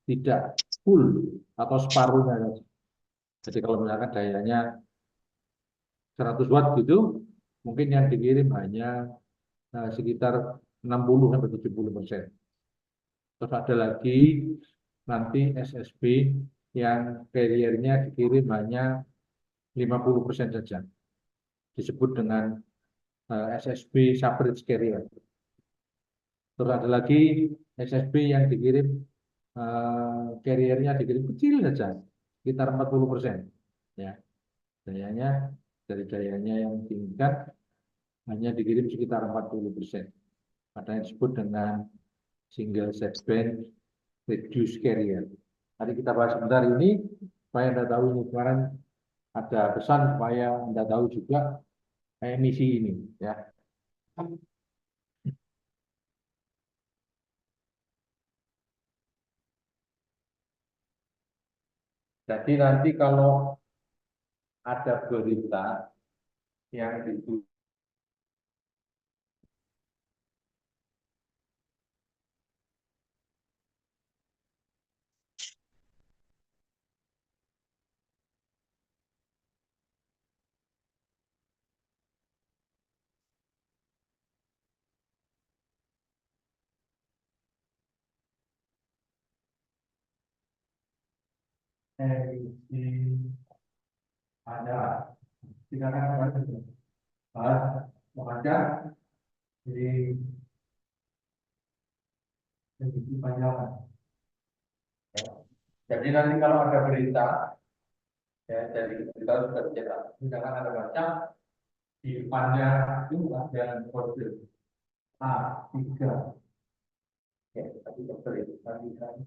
tidak full atau separuhnya saja. Jadi kalau misalkan dayanya 100 watt gitu, mungkin yang dikirim hanya sekitar 60 sampai 70%. Terus ada lagi nanti SSB yang carrier-nya dikirim hanya 50% saja. Disebut dengan SSB submarine carrier. Terus ada lagi SSB yang dikirim carrier-nya dikirim kecil saja, sekitar 40%. Ya, dayanya dari dayanya yang diinginkan hanya dikirim sekitar 40%. Ada yang disebut dengan single sideband reduced carrier. Nanti kita bahas sebentar ini supaya Anda tahu ini kemarin ada pesan supaya Anda tahu juga emisi ini ya. Jadi nanti kalau ada berita yang itu emisi ada silakan bahas membaca di emisi panjangan. Jadi nanti kalau ada berita ya dari kita sudah cetak, misalkan ada baca di depannya itu ada kode A3 ya, tadi dokter itu tadi kan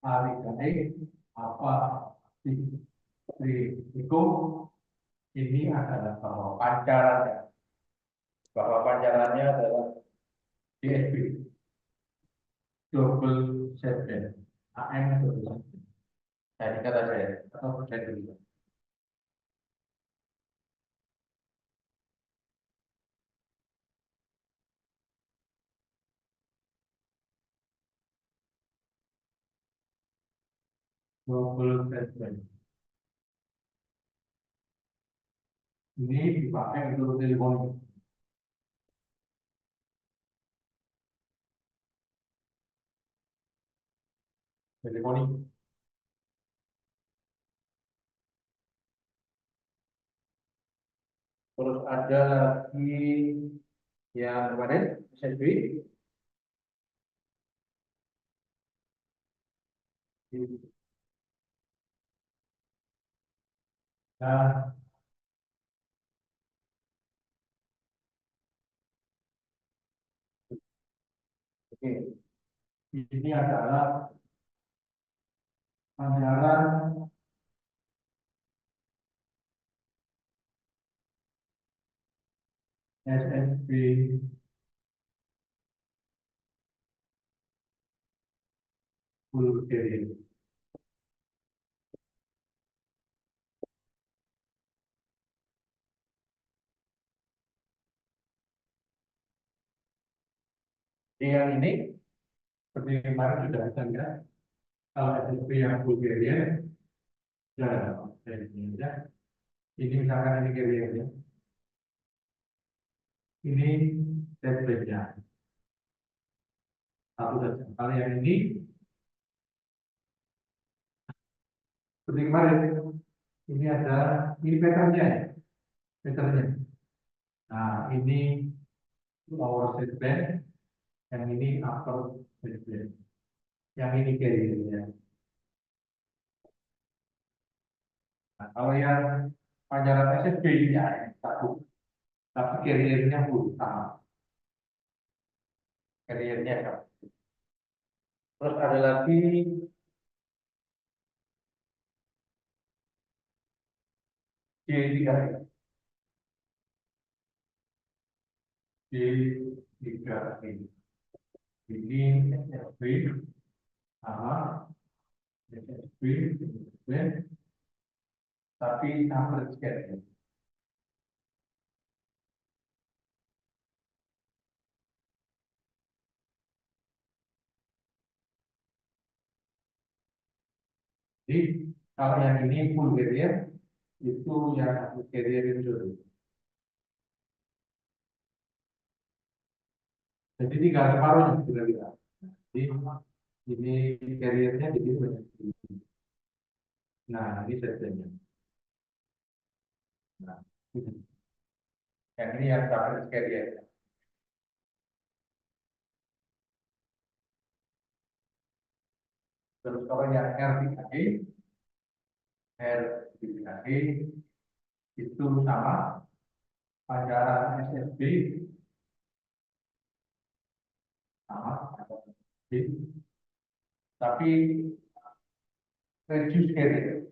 A3 apa di itu ini adalah bahwa pancarannya adalah DSB double seven AM double seven. Jadi kata saya atau percaya dulu. Double seven ini dipakai untuk telepon. Teleponi. Terus ada lagi yang kemarin selfie. Nah, oke. Ini adalah pancaran SSB full carrier. Yang ini seperti kemarin sudah kita lihat, kalau SSB yang full carrier, ya, ini misalkan ini carriernya, ini deadbandnya satu saja. Kalau yang ini seperti kemarin, ini ada ini patternnya, ya, patternnya. Nah, ini lower sideband, yang ini upper sideband, yang ini carriernya. Nah, kalau yang pancaran SSB nya satu, tapi carriernya full sama, carriernya sama. Terus ada lagi D3, D3 ini SSB sama, SSB, tapi coverage carrier. Jadi kalau yang ini full carrier, itu yang carrier itu dulu. Jadi tinggal separuhnya kira-kira. Jadi ini carriernya di sini banyak. Nah, ini setnya. Nah, yang ini yang coverage carrier. Terus kalau yang R3G, R3G itu sama pancaran SSB sama tapi reduce carrier.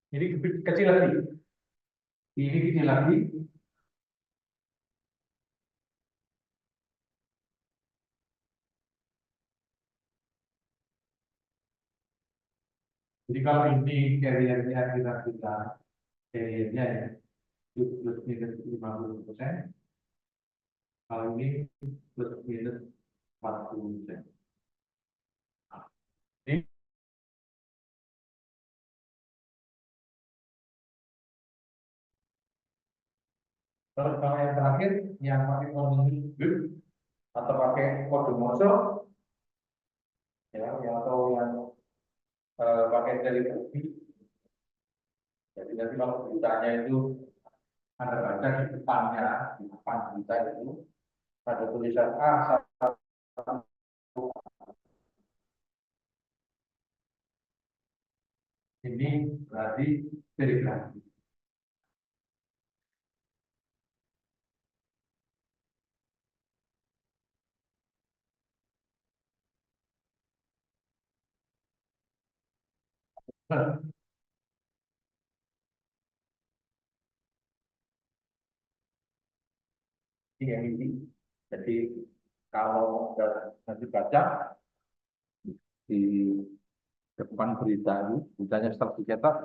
Ini kecil lagi, ini kecil lagi. Jadi kalau ini carriernya kita carriernya ya itu plus minus 50%, kalau ini plus minus 40%. Ini terus kalau yang terakhir yang pakai kode atau pakai kode Morse ya, atau yang pakai telegrafik. Jadi nanti kalau beritanya itu ada baca di depan berita itu ada tulisan A satu, ini berarti telegrafik. Ini. Jadi kalau nanti baca di depan berita ini, beritanya setelah dicetak,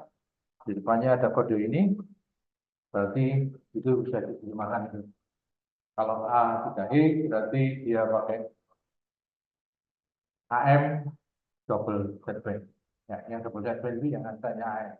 di depannya ada kode ini, berarti itu bisa diterjemahkan. Kalau A 3E berarti dia pakai AM double Z-band. Ya, yang double Z-band itu yang angkanya AM.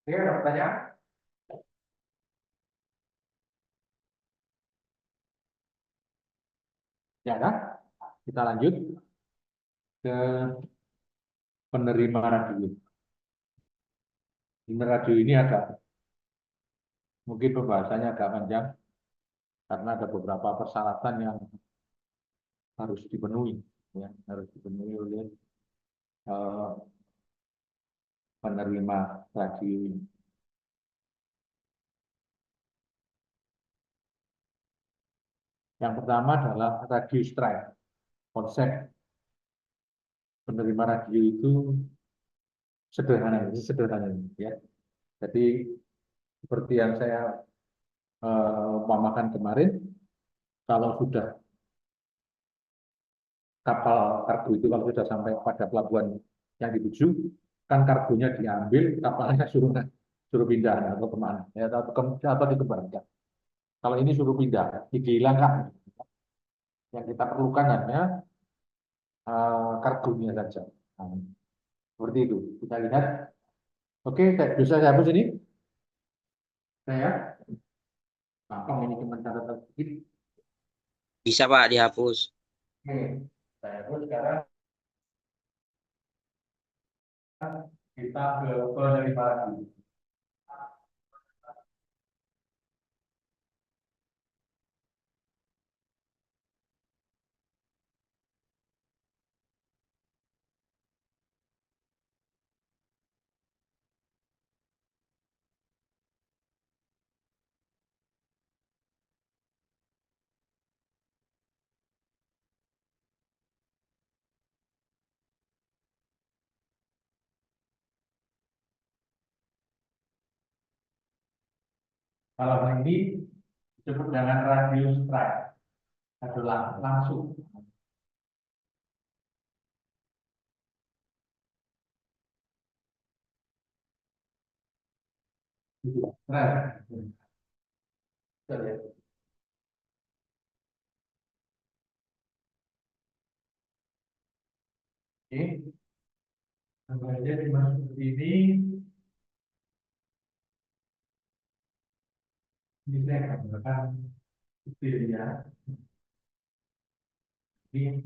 Oke, ada pertanyaan? Ya, kan? Kita lanjut ke penerima radio. Penerima radio ini agak, mungkin pembahasannya agak panjang, karena ada beberapa persyaratan yang harus dipenuhi, ya, harus dipenuhi oleh uh, penerima radio ini. Yang pertama adalah radio strike. Konsep penerima radio itu sederhana, ya. Jadi seperti yang saya umpamakan kemarin, kalau sudah kapal kargo itu kalau sudah sampai pada pelabuhan yang dituju, kan kargonya diambil, kapalnya suruh pindah atau kemana, ya, atau dikembalikan. Kalau ini suruh pindah, dihilangkan. Yang kita perlukan hanya kargonya saja. Nah, Seperti itu. Kita lihat. Oke, bisa saya hapus ini. Saya gampang ini cuma catatan sedikit. Bisa Pak dihapus. Oke, saya hapus sekarang. Kita ke penerimaan dulu. Kalau ini disebut dengan radius strike adalah langsung. Strike. Kita lihat. Oke, gambarnya dimasuk seperti ini. Ini saya gambarkan detailnya. Ini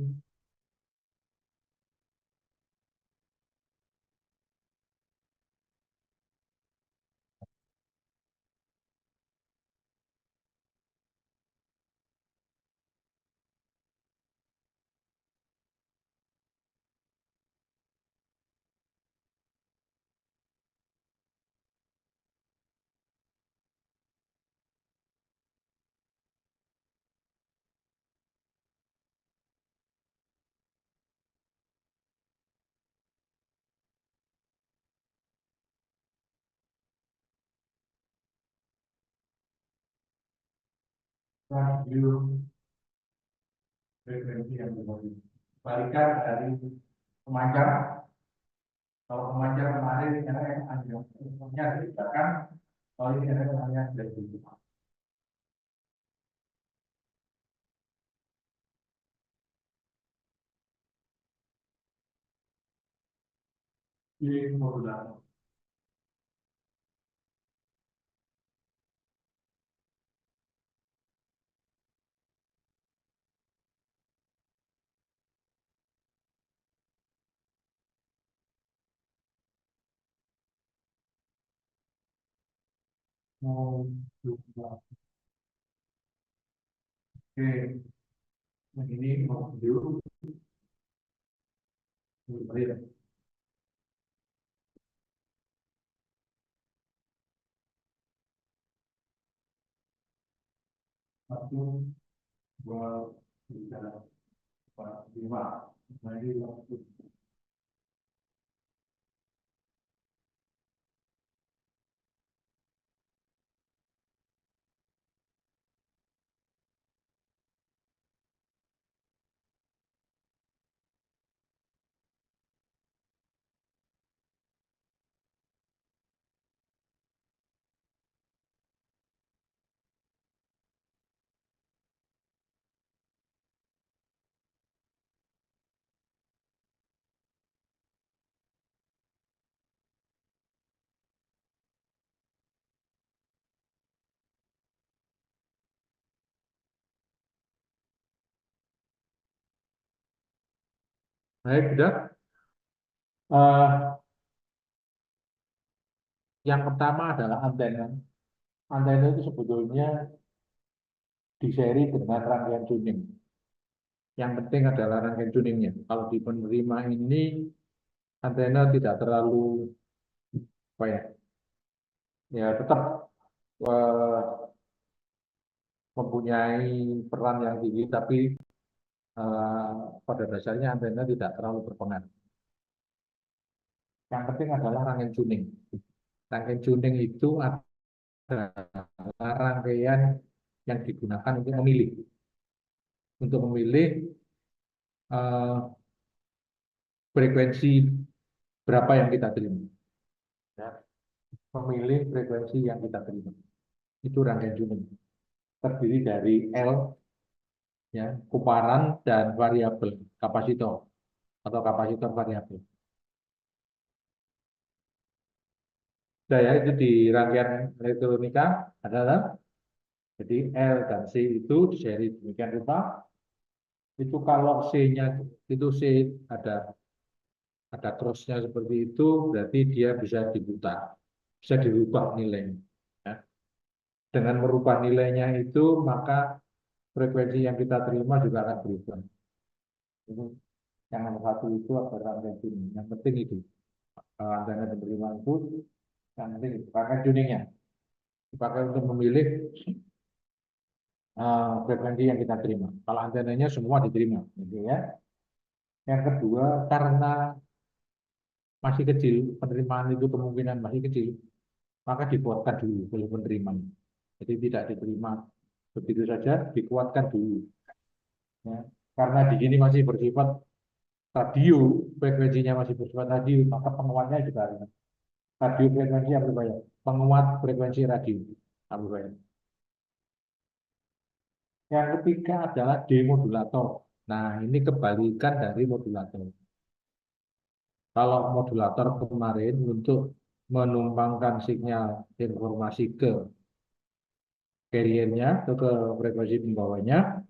radius frekuensi yang berbeda. Balikan dari pemancar. Kalau pemancar kemarin ini ada yang anjingnya di belakang, kalau ini ada namanya dari situ. Ini modulator. Modulator. Oke, ini modul. Satu, dua, tiga, empat, lima. Nah, ini waktu. Baik, sudah. Yang pertama adalah antena. Antena itu sebetulnya diseri dengan rangkaian tuning. Yang penting adalah rangkaian tuningnya. Kalau di penerima ini antena tidak terlalu apa ya, ya tetap eh, mempunyai peran yang tinggi, tapi eh, pada dasarnya antena tidak terlalu berpengaruh. Yang penting adalah rangkaian tuning. Rangkaian tuning itu adalah rangkaian yang digunakan untuk memilih eh, frekuensi berapa yang kita terima. Ya, memilih frekuensi yang kita terima. Itu rangkaian tuning. Terdiri dari L, ya, kuparan dan variabel kapasitor atau kapasitor variabel. Daya itu di rangkaian elektronika adalah jadi L dan C itu di seri demikian rupa. Itu kalau C-nya itu C ada cross-nya seperti itu, berarti dia bisa diputar, bisa dirubah nilainya. Ya. Dengan merubah nilainya itu, maka frekuensi yang kita terima juga akan berubah. Itu yang nomor satu itu adalah rangkaian tuning. Yang penting itu, rangkaian penerima itu, yang penting itu, rangkaian tuningnya dipakai untuk memilih frekuensi yang kita terima. Kalau antenanya semua diterima, gitu ya. Yang kedua, karena masih kecil, penerimaan itu kemungkinan masih kecil, maka dikuatkan dulu oleh penerima. Jadi tidak diterima begitu saja, dikuatkan dulu. Ya. Karena di sini masih bersifat radio, frekuensinya masih bersifat radio, maka penguatnya juga ada. Radio frekuensi amplifier, penguat frekuensi radio amplifier. Yang ketiga adalah demodulator. Nah, ini kebalikan dari modulator. Kalau modulator kemarin untuk menumpangkan sinyal informasi ke carrier-nya atau ke frekuensi pembawanya,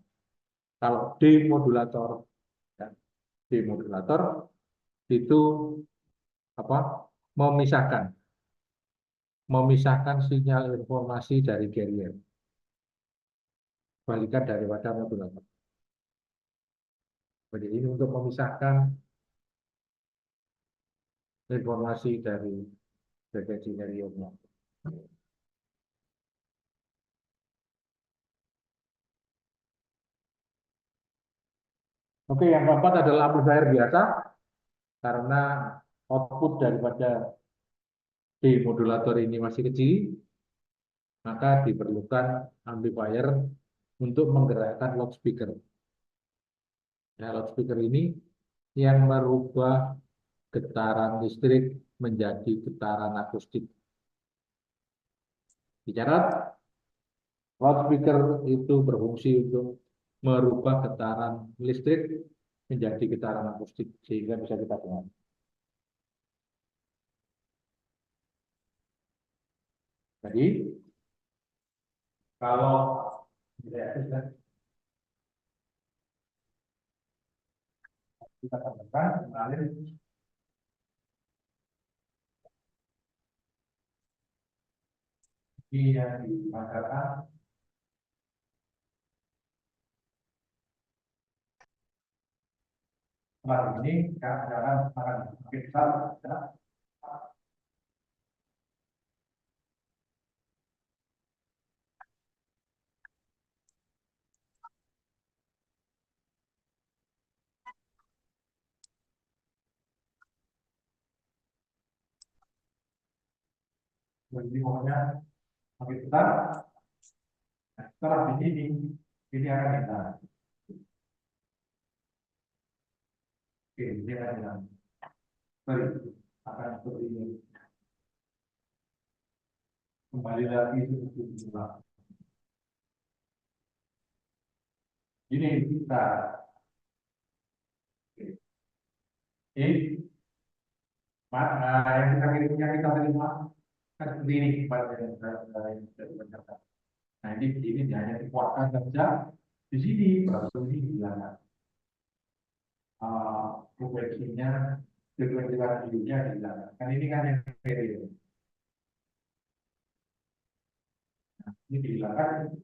kalau demodulator, ya, demodulator itu apa? Memisahkan, memisahkan sinyal informasi dari carrier. Balikan daripada modulator. Jadi ini untuk memisahkan informasi dari frekuensi carrier-nya. Oke, yang keempat adalah amplifier biasa, karena output daripada demodulator ini masih kecil, maka diperlukan amplifier untuk menggerakkan loudspeaker. Ya, loudspeaker ini yang merubah getaran listrik menjadi getaran akustik. Bicara loudspeaker itu berfungsi untuk merubah getaran listrik menjadi getaran akustik sehingga bisa kita dengar. Jadi kalau kita tambahkan mengalir yang dimanfaatkan kemarin ini kadang-kadang akan makin besar, jadi pokoknya makin besar. Nah, setelah di sini ini akan hilang. Oke, ini akan hilang. Sorry, akan seperti ini. Kembali lagi seperti ini. Ini kita. Ini yang kita kirimnya kita terima kan seperti ini pada yang dari pencatat. Nah ini hanya dikuatkan saja di sini baru ini dihilangkan. Frekuensinya, frekuensi radionya dihilangkan. Kan ini kan yang stereo. Nah, ini dihilangkan.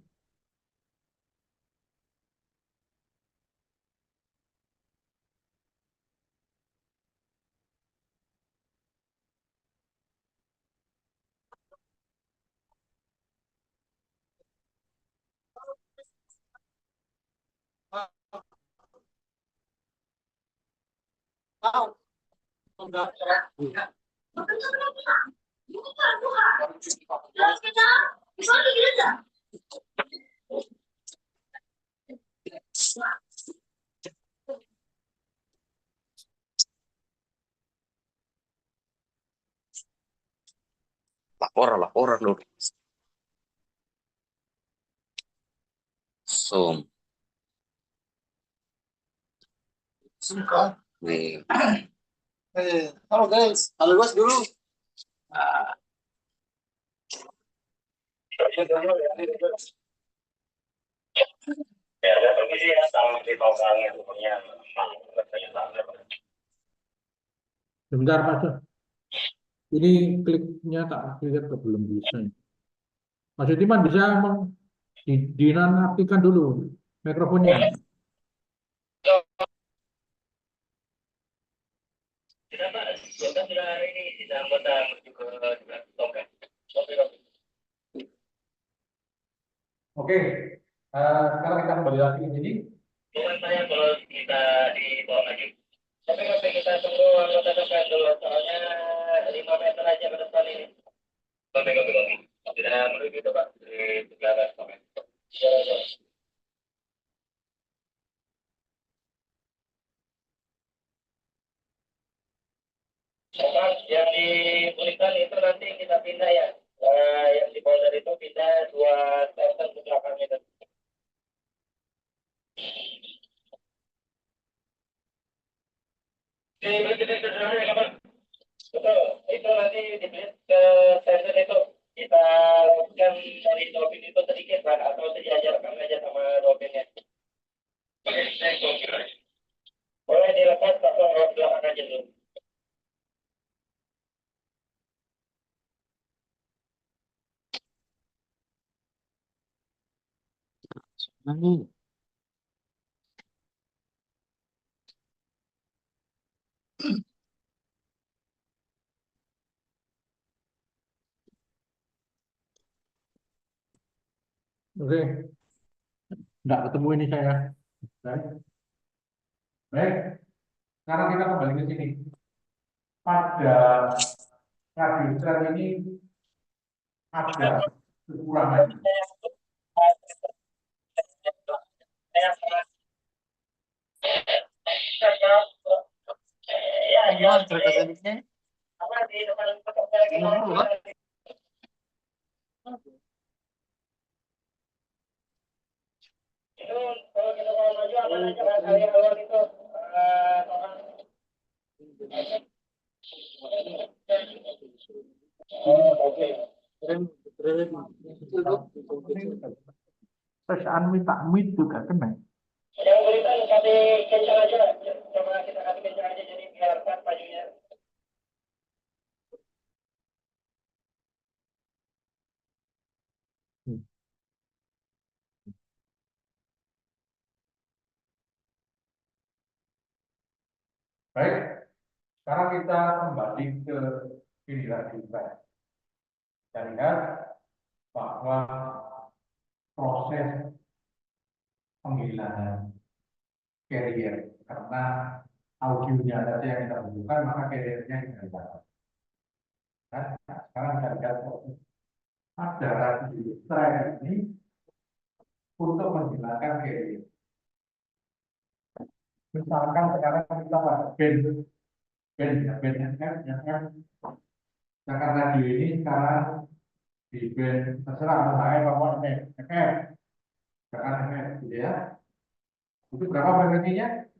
Laporan dulu. Zoom. Nih. Halo guys, halo guys dulu. Sebentar Mas, ini kliknya tak lihat ke belum bisa. Mas Yutiman bisa dinonaktifkan dulu mikrofonnya. Oke, sekarang kita kembali lagi ke sini. Saya kalau kita dibawa lagi. Tapi kalau kita tunggu anggota DPR dulu, soalnya 5 meter aja ke depan ini. Oke. Tidak menuju itu Pak, di sebelah komen. Yang di Bulikan itu nanti kita pindah ya. Yang di Polder itu pindah 2 center ke belakang itu. Betul, itu nanti dibeli ke center itu. Kita lakukan dari dopin itu sedikit Pak, atau sejajarkan aja sama dopinnya. Oke, saya konfirmasi. Boleh dilepas atau belakang aja dulu. Oke, nggak ketemu ini saya. Baik, baik. Sekarang kita kembali ke sini. Pada radius ini ada kekurangan. Ya, gimana cerita apa di depan itu kalau kita mau maju apa aja kali awal itu terus anu tak mit juga kena. Yang berikan kasih kencang aja, coba kita kasih kencang aja jadi biar pas majunya. Baik, sekarang kita kembali ke ini lagi, Pak. Kita lihat bahwa proses penghilangan carrier karena audionya saja yang kita butuhkan, maka carriernya kita dapat. Nah, sekarang kita lihat ada radio strand ini untuk menghilangkan carrier. Misalkan sekarang kita pakai band FM, nah karena radio ini sekarang di band terserah mau AM apa FM, sekarang FM gitu ya. Itu berapa frekuensinya?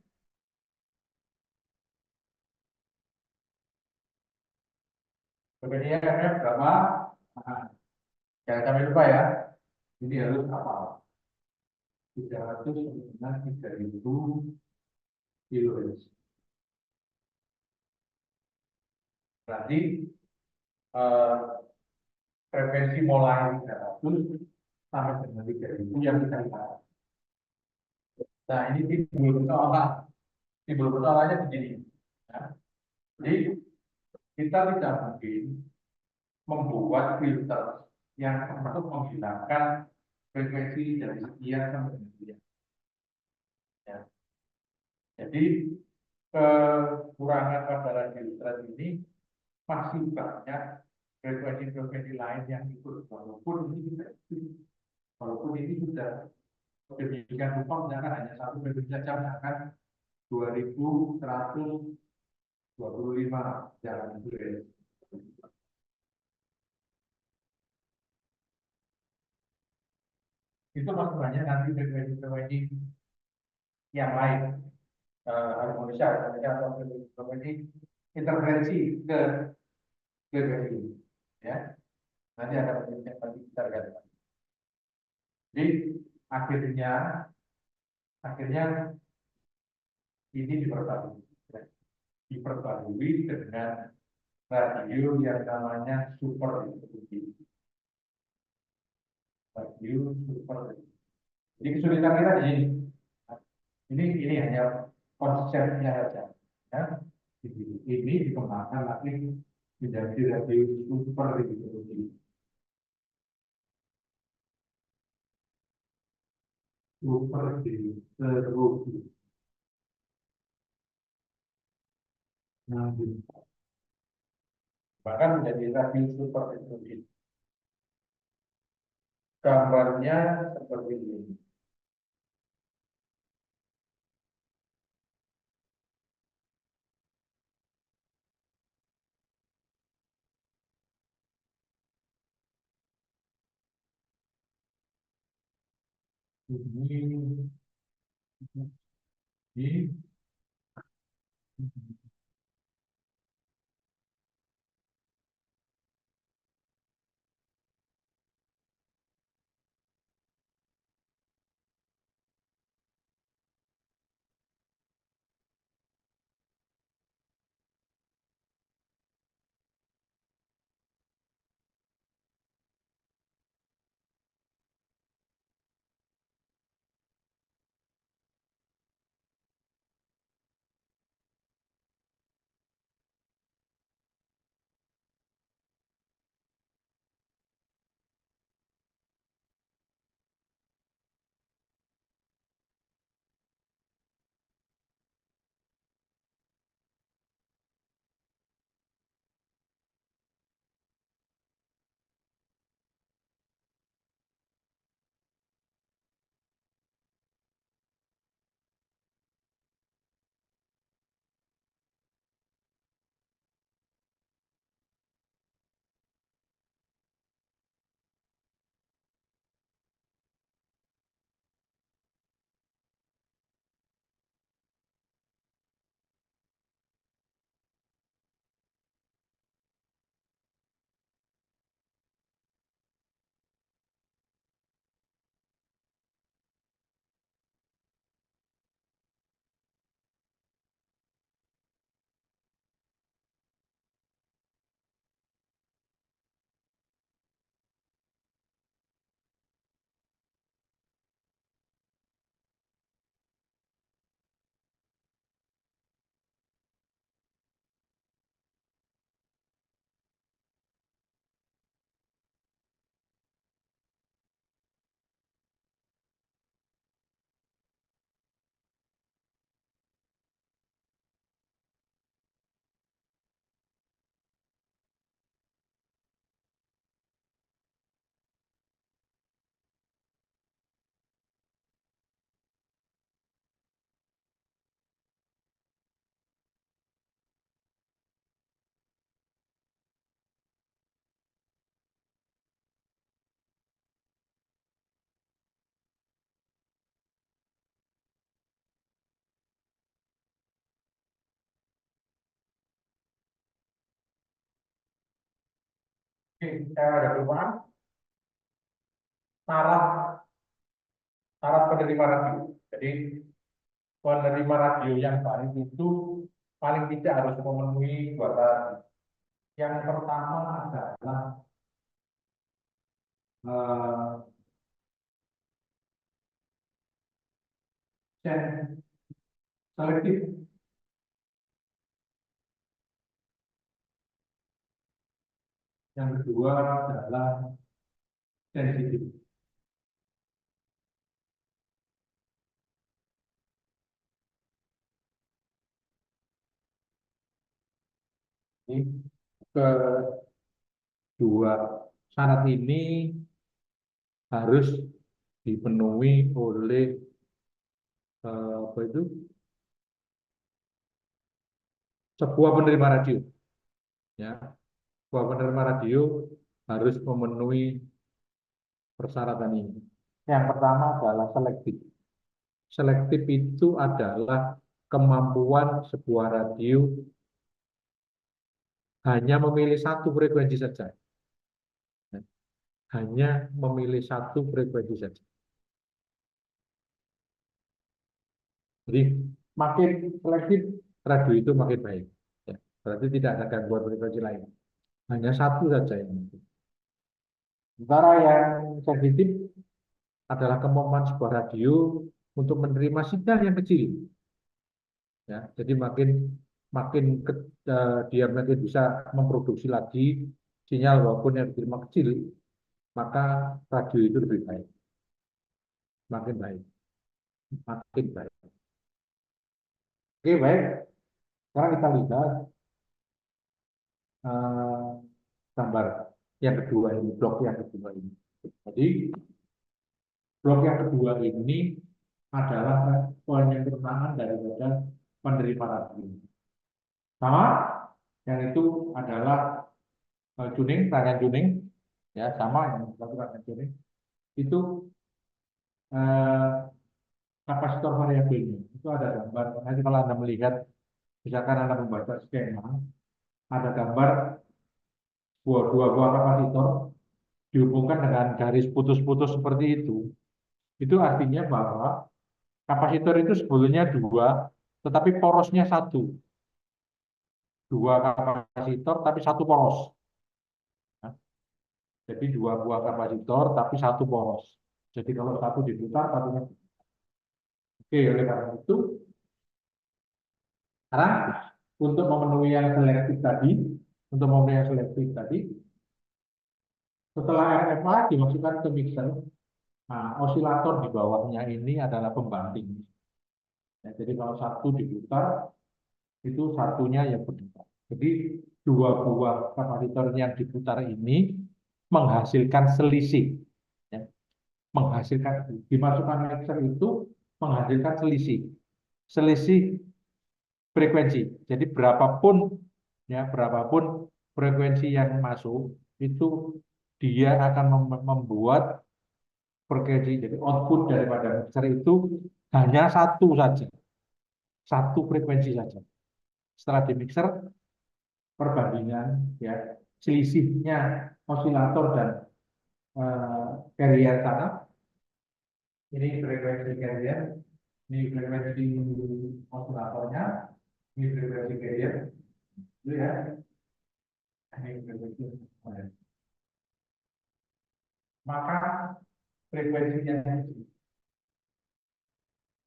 Frekuensinya FM berapa? Nah, jangan sampai lupa ya. Ini harus apa? 3,3.000 kHz. Berarti eh, frekuensi mulai 300 sampai dengan 3.000 yang kita lihat. Nah ini timbul persoalannya begini. Ya. Jadi kita tidak mungkin membuat filter yang untuk menghilangkan frekuensi dari sekian sampai dengan sekian. Ya. Jadi kekurangan pada radio ini masih banyak frekuensi-frekuensi lain yang ikut, walaupun ini sudah demikian rupa, misalkan hanya satu frekuensi saja, misalkan 2125 jalan itu ya. Itu masih banyak nanti frekuensi-frekuensi yang lain, harmonisasi atau frekuensi interferensi ke frekuensi, ya. Nanti ada penelitian lagi kita lihat. Jadi akhirnya ini diperbarui dengan radio yang namanya super radio super. Jadi kesulitan kita di sini. Ini hanya konsepnya saja. Ya. Ini dikembangkan lagi menjadi radio super teknologi. Super teknologi. Nah, bahkan menjadi radio super teknologi. Gambarnya seperti ini. Ini ada perubahan syarat syarat penerima radio. Jadi penerima radio yang baik itu paling tidak harus memenuhi dua syarat. Yang pertama adalah selektif. Yang kedua adalah sensitif. Ini kedua syarat ini harus dipenuhi oleh apa itu sebuah penerima radio. Ya, sebuah penerima radio harus memenuhi persyaratan ini. Yang pertama adalah selektif. Selektif itu adalah kemampuan sebuah radio hanya memilih satu frekuensi saja. Hanya memilih satu frekuensi saja. Jadi makin selektif radio itu makin baik. Ya, berarti tidak ada gangguan frekuensi lain. Hanya satu saja yang mati. Sementara yang sensitif adalah kemampuan sebuah radio untuk menerima sinyal yang kecil. Ya, jadi makin makin dia makin bisa memproduksi lagi sinyal walaupun yang diterima kecil, maka radio itu lebih baik, makin baik, makin baik. Oke, baik. Sekarang kita lihat eh, gambar yang kedua ini, blok yang kedua ini. Jadi blok yang kedua ini adalah poin yang pertama daripada penerima radio. Sama, yang itu adalah tuning, rangkaian tuning, ya sama yang rangkaian tuning. Itu eh, kapasitor variabelnya. Itu ada gambar. Nanti kalau Anda melihat, misalkan Anda membaca skema, ada gambar dua buah kapasitor dihubungkan dengan garis putus-putus seperti itu artinya bahwa kapasitor itu sebetulnya dua, tetapi porosnya satu. Dua kapasitor tapi satu poros. Nah, jadi dua buah kapasitor tapi satu poros. Jadi kalau satu diputar, satunya. Oke, oleh karena itu, sekarang untuk memenuhi yang selektif tadi, setelah RFA dimasukkan ke mixer. Nah, osilator di bawahnya ini adalah pembanding. Ya, jadi kalau satu diputar, itu satunya yang berputar. Jadi dua buah kapasitor yang diputar ini menghasilkan selisih. Ya, menghasilkan dimasukkan mixer itu menghasilkan selisih. Selisih frekuensi. Jadi berapapun frekuensi yang masuk itu dia akan membuat frekuensi. Jadi output daripada mixer itu hanya satu saja, satu frekuensi saja. Setelah di mixer perbandingan ya selisihnya osilator dan carrier sana. Ini frekuensi carrier, ini frekuensi osilatornya, ini frekuensi carrier, itu ya. Ini frekuensi. Maka frekuensinya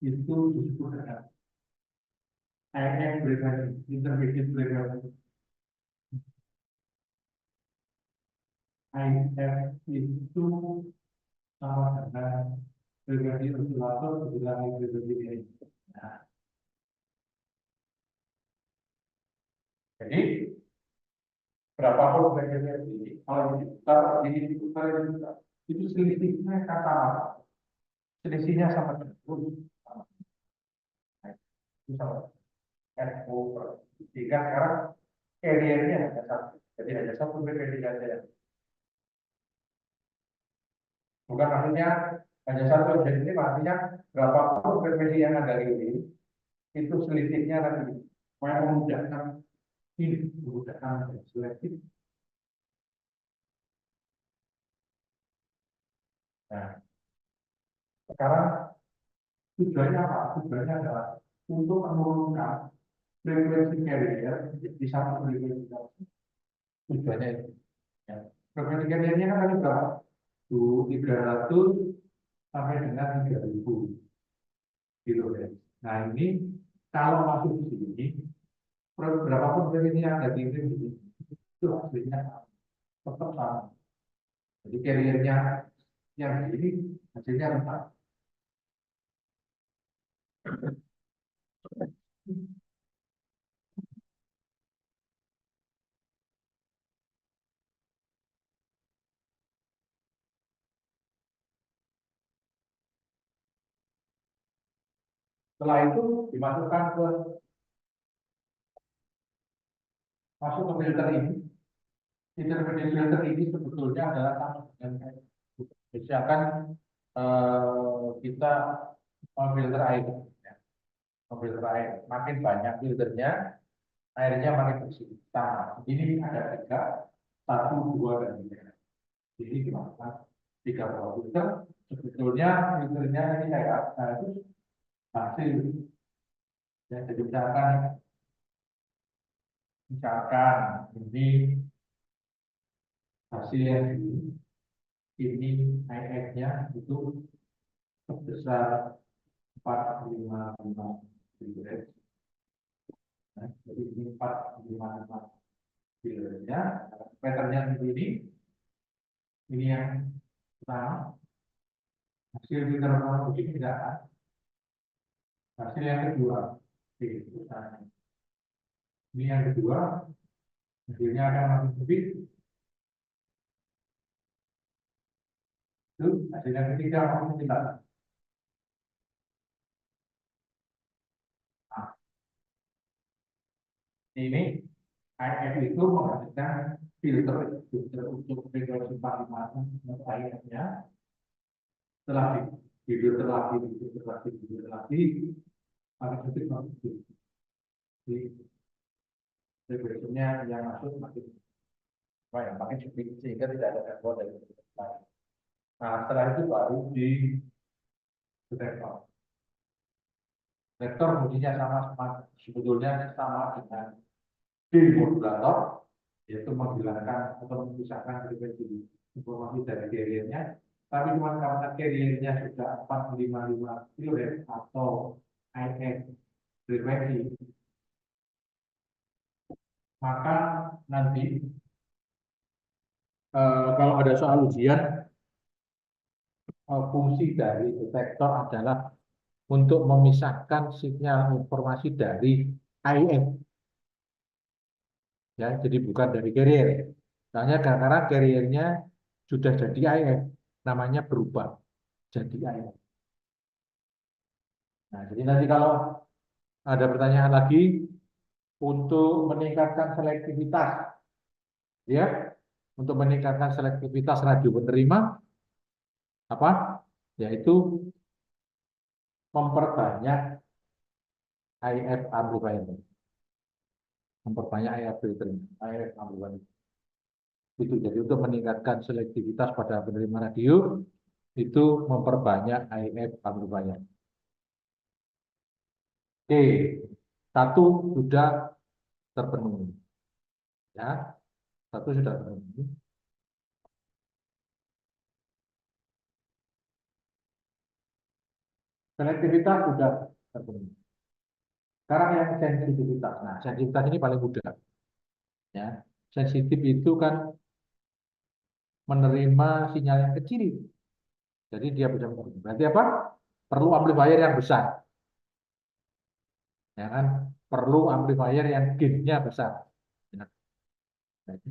itu disebut dengan IM frekuensi, intermediate frekuensi. IM itu sama dengan frekuensi osilator dikurangi frekuensi ini. Nah, jadi berapapun frekuensi ini, kalau diputar itu selisihnya kata selisihnya sama dengan itu sama NO per. Jika sekarang carrier-nya hanya satu, jadi hanya satu frekuensi saja. Bukan artinya hanya satu, jadi ini artinya berapapun frekuensi yang ada ini, itu selisihnya nanti mau memudahkan ini, memudahkan selektif. Nah, sekarang tujuannya apa? Tujuannya adalah untuk menurunkan frekuensi carrier di satu frekuensi. Tujuannya itu. Ya. Frekuensi carriernya kan tadi berapa? 300 sampai dengan 3000 kHz. Nah ini kalau masuk di sini, berapapun frekuensi yang ada di sini, itu hasilnya tetap sama. Jadi carriernya yang ini hasilnya rendah. Setelah itu dimasukkan ke masuk ke filter ini. Intermediate filter ini sebetulnya adalah sama dengan misalkan kita filter air, ya. Filter air, makin banyak filternya, airnya makin bersih. Sama. Ini ada tiga, satu, dua, dan tiga. Jadi dimasukkan tiga buah filter. Sebetulnya filternya ini kayak itu hasil Ya, jadi misalkan ini hasil yang ini IX-nya itu sebesar 455 miligram. Nah, jadi ini 455 mililiternya. Patternnya begini, ini yang pertama. Hasil filter pertama begini tidak ada. Hasil yang kedua, nah, ini yang kedua, hasilnya akan makin lebih. Itu hasil yang ketiga makin tidak. Nah, ini IF itu menghasilkan filter untuk frekuensi 45 airnya setelah filter lagi, filter lagi, makin sedikit makin sedikit. Jadi frekuensinya yang masuk makin sedikit sehingga tidak ada gangguan dari filter lain. Nah, setelah itu baru di detektor. Detektor fungsinya sama sebetulnya sama dengan demodulator, yaitu menghilangkan atau memisahkan frekuensi informasi dari carrier-nya, tapi cuma karena carrier-nya sudah 455 kHz atau IF frekuensi, maka nanti kalau ada soal ujian, fungsi dari detektor adalah untuk memisahkan sinyal informasi dari IF, ya, jadi bukan dari carrier. Soalnya karena carrier-nya sudah jadi IF, namanya berubah jadi IF. Nah, jadi nanti kalau ada pertanyaan lagi untuk meningkatkan selektivitas, ya, untuk meningkatkan selektivitas radio penerima, apa? Yaitu memperbanyak IF amplifier, memperbanyak IF filter, IF amplifier. Itu jadi untuk meningkatkan selektivitas pada penerima radio itu memperbanyak IF amplifier. Oke, satu sudah terpenuhi, ya, satu sudah terpenuhi. Selektivitas sudah terpenuhi. Sekarang yang sensitivitas. Nah, sensitivitas ini paling mudah, ya. Sensitif itu kan menerima sinyal yang kecil. Jadi dia bisa menerima. Berarti apa? Perlu amplifier yang besar, ya kan? Perlu amplifier yang gain-nya besar. Nah,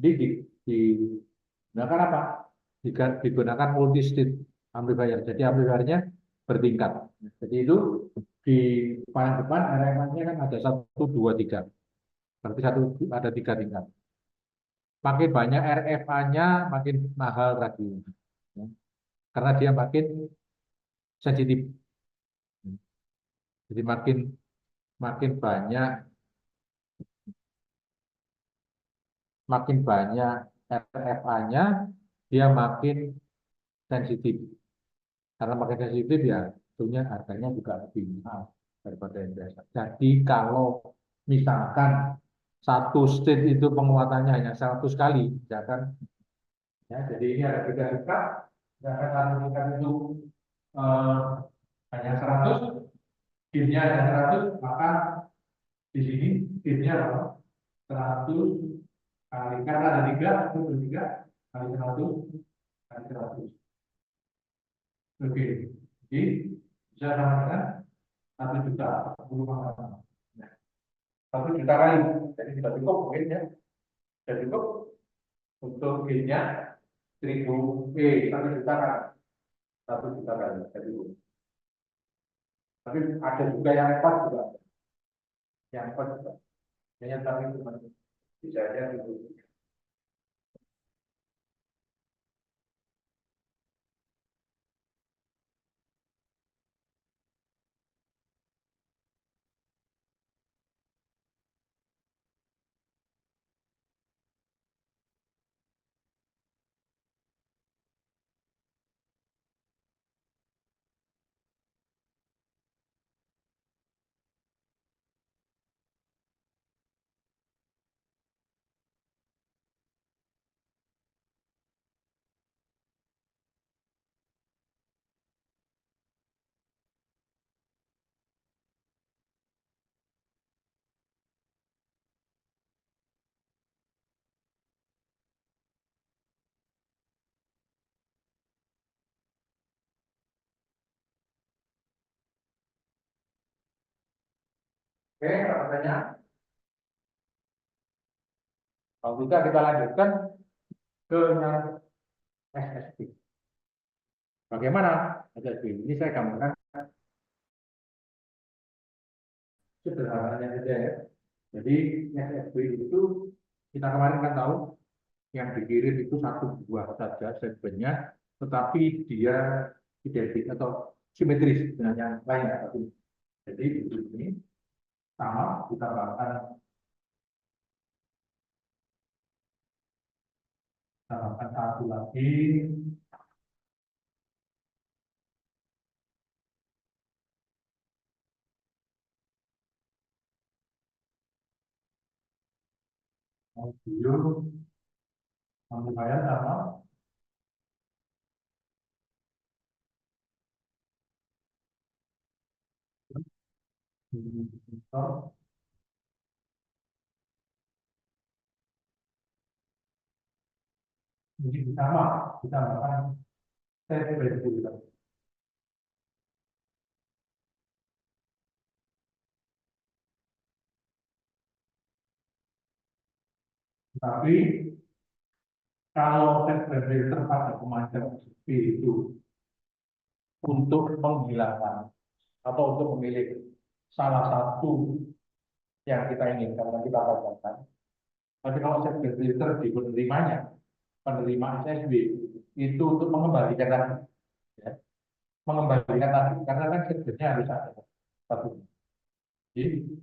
jadi digunakan apa? Digunakan multi state amplifier. Jadi amplifiernya bertingkat. Jadi itu di paling depan RMA-nya kan ada 1, 2, 3. Berarti ada 3 tingkat. Makin banyak RFA-nya, makin mahal radionya. Ya. Karena dia makin sensitif. Jadi makin makin banyak makin banyak RFA-nya, dia makin sensitif. Karena makin sensitif ya tentunya harganya juga lebih mahal daripada yang biasa. Jadi kalau misalkan satu state itu penguatannya hanya 100 kali, ya kan? Ya, jadi ini ada 3 tingkat, sedangkan satu tingkat itu eh, hanya 100, gain-nya hanya 100, maka di sini gain-nya berapa? 100 kali, karena ada 3, itu 3 kali 100 kali 100. Oke, jadi bisa sama dengan 1 juta, 10 kali. Nah, 1 juta kali, jadi tidak cukup mungkin ya, tidak cukup untuk gain-nya 1000, 1 juta kali, 1 juta kali, jadi tapi ada juga yang 4 juga, yang 4 juga, hanya tapi cuma bisa aja gitu. Oke, pertanyaannya. Kalau tidak kita lanjutkan ke yang SSB. Bagaimana SSB? Ini saya gambarkan sederhananya saja ya. Jadi SSB itu kita kemarin kan tahu yang dikirim itu satu buah saja segmennya, tetapi dia identik atau simetris dengan yang lainnya. Jadi di sini sama kita tambahkan satu lagi. Audio amplifier sama monitor. Ini sama ditambahkan set ventilator. Tapi kalau set ventilator pada pemancar itu untuk menghilangkan atau untuk memilih salah satu yang kita inginkan, nanti kita akan bacakan. Tapi kalau set ventilator di penerima SSB itu untuk mengembalikan tadi, ya, mengembalikan tadi, karena kan setnya harus ada satu. Jadi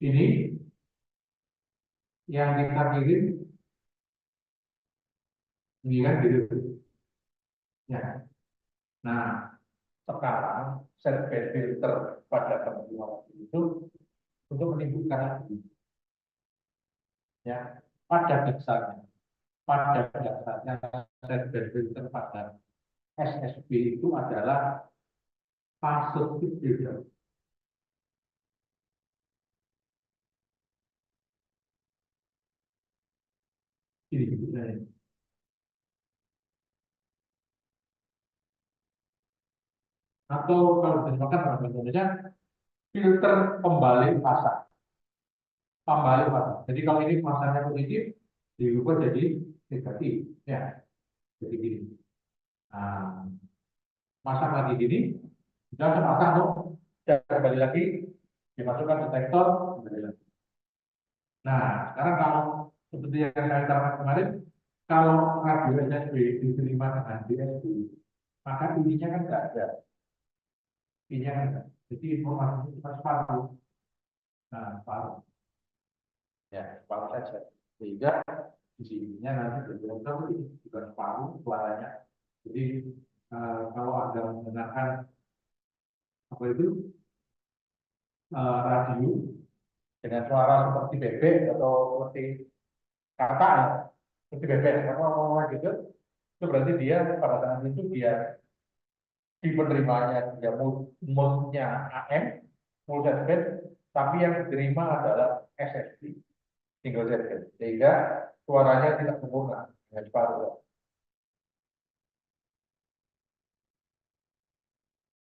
ini yang kita kirim ini kan gitu. Ya. Nah, sekarang set filter pada penerima itu untuk menimbulkan lagi. Ya, pada dasarnya set filter pada SSB itu adalah positive filter. Ini atau kalau diterjemahkan dalam bahasa Indonesia filter pembalik fasa. Pembalik fasa. Jadi kalau ini fasanya positif, diubah jadi negatif, ya. Jadi gini. Nah, masang lagi gini, sudah terpasang tuh, sudah kembali lagi, dimasukkan detektor, kembali lagi. Nah, sekarang kalau seperti yang saya katakan kemarin, kalau radio SSB diterima dengan DSB, maka ininya kan nggak ada. Ininya kan nggak. Jadi informasinya cuma separuh. Nah, separuh. Ya, separuh saja. Sehingga di sininya nanti berbeda ini juga separuh suaranya. Jadi kalau Anda mendengarkan apa itu radio dengan suara seperti bebek atau seperti kata ya, seperti bebek, kalau ngomong gitu, itu berarti dia pada saat itu dia di penerimanya dia moodnya AM, multi band, tapi yang diterima adalah SSB, single set, sehingga suaranya tidak sempurna dengan separuh.